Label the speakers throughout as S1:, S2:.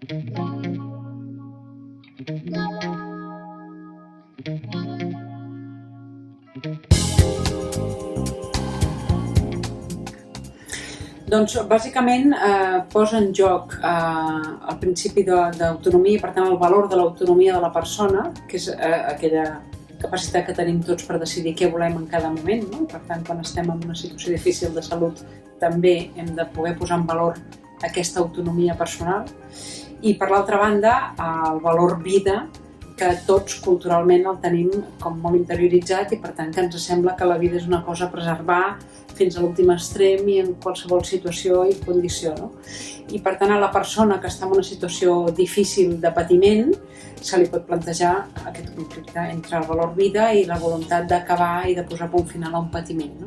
S1: Doncs bàsicament posa en joc el principi d'autonomia i per tant el valor de l'autonomia de la persona, que és aquella capacitat que tenim tots per decidir què volem en cada moment, no? Per tant, quan estem en una situació difícil de salut també hem de poder posar en valor aquesta autonomia personal. I per l'altra banda, el valor vida, que tots culturalment el tenim com molt interioritzat i per tant que ens sembla que la vida és una cosa a preservar fins a l'últim extrem i en qualsevol situació i condició, no? I per tant a la persona que està en una situació difícil de patiment se li pot plantejar aquest conflicte entre el valor vida i la voluntat d'acabar i de posar punt final a un patiment, no?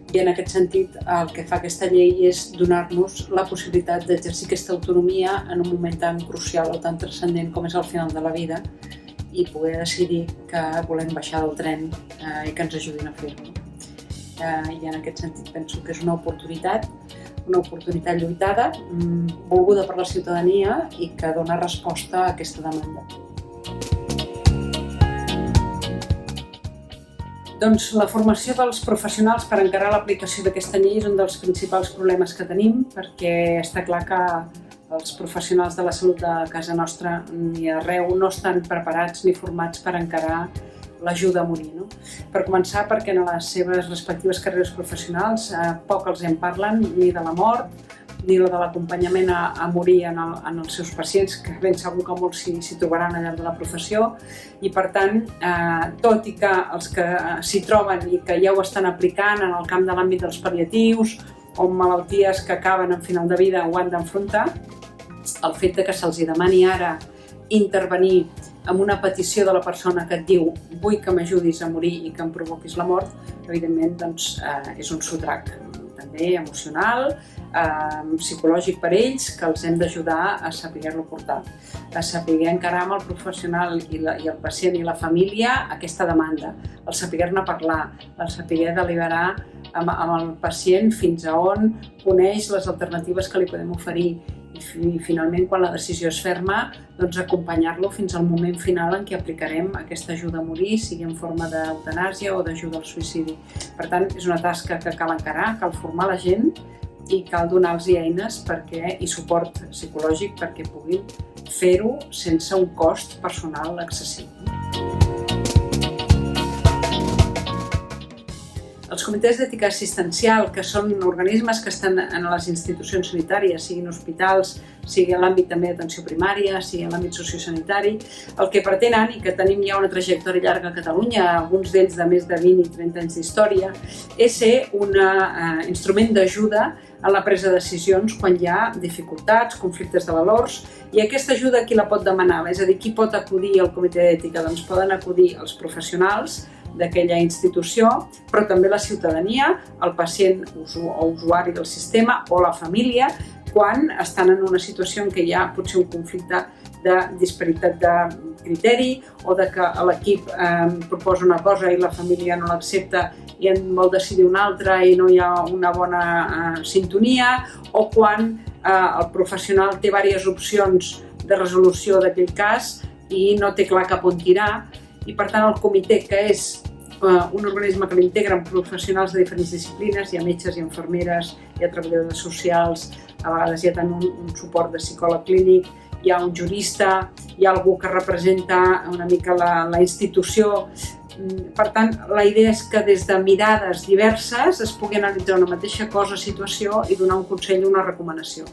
S1: I en aquest sentit el que fa aquesta llei és donar-nos la possibilitat d'exercir aquesta autonomia en un moment tan crucial o tan transcendent com és el final de la vida i poder decidir que volem baixar del tren i que ens ajudin a fer-ho. I en aquest sentit penso que és una oportunitat lluitada, volguda per la ciutadania i que dona resposta a aquesta demanda. Doncs la formació dels professionals per encarar l'aplicació d'aquesta llei és un dels principals problemes que tenim perquè està clar que els professionals de la salut de casa nostra ni arreu no estan preparats ni formats per encarar l'ajuda a morir, no? Per començar, perquè en les seves respectives carreres professionals poc els en parlen ni de la mort ni de l'acompanyament a morir en els seus pacients, que ben segur que molts s'hi trobaran al llarg de la professió i per tant, tot i que els que s'hi troben i que ja ho estan aplicant en el camp de l'àmbit dels pal·liatius o malalties que acaben en final de vida ho han d'enfrontar, el fet que se'ls demani ara intervenir amb una petició de la persona que et diu vull que m'ajudis a morir i que em provoquis la mort, evidentment doncs, és un sotrac també emocional, psicològic per ells, que els hem d'ajudar a saber-lo portar, a saber encarar amb el professional i el pacient i la família aquesta demanda, el saber-ne parlar, el saber deliberar amb el pacient fins a on coneix les alternatives que li podem oferir i finalment, quan la decisió és ferma, doncs acompanyar-lo fins al moment final en què aplicarem aquesta ajuda a morir, sigui en forma d'eutanàsia o d'ajuda al suïcidi. Per tant, és una tasca que cal encarar, cal formar la gent i cal donar-los eines i suport psicològic perquè puguin fer-ho sense un cost personal excessiu. Els comitès d'ètica assistencial, que són organismes que estan en les institucions sanitàries, siguin hospitals, sigui en l'àmbit també d'atenció primària, sigui en l'àmbit sociosanitari, el que pretenen, i que tenim ja una trajectòria llarga a Catalunya, alguns d'ells de més de 20 i 30 anys d'història, és ser un instrument d'ajuda en la presa de decisions quan hi ha dificultats, conflictes de valors, i aquesta ajuda qui la pot demanar? És a dir, qui pot acudir al comitè d'ètica? Doncs poden acudir els professionals d'aquella institució, però també la ciutadania, el pacient o usuari del sistema o la família, quan estan en una situació en què hi ha potser un conflicte de disparitat de criteri o de que l'equip proposa una cosa i la família no l'accepta i en vol decidir una altra i no hi ha una bona sintonia, o quan el professional té diverses opcions de resolució d'aquell cas i no té clar cap on tirar. I per tant el comitè, que és un organisme que l'integren professionals de diferents disciplines, hi ha metges i infermeres, hi ha treballadors socials, a vegades hi ha tant un suport de psicòleg clínic, hi ha un jurista, hi ha algú que representa una mica la institució. Per tant, la idea és que des de mirades diverses es pugui analitzar una mateixa cosa, situació i donar un consell o una recomanació.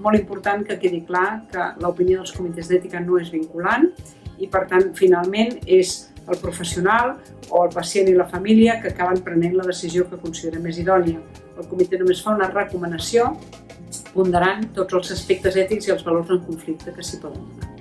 S1: Molt important que quedi clar que l'opinió dels comitès d'ètica no és vinculant i per tant, finalment, és el professional o el pacient i la família que acaben prenent la decisió que considera més idònia. El comitè només fa una recomanació ponderant tots els aspectes ètics i els valors en conflicte que s'hi poden donar.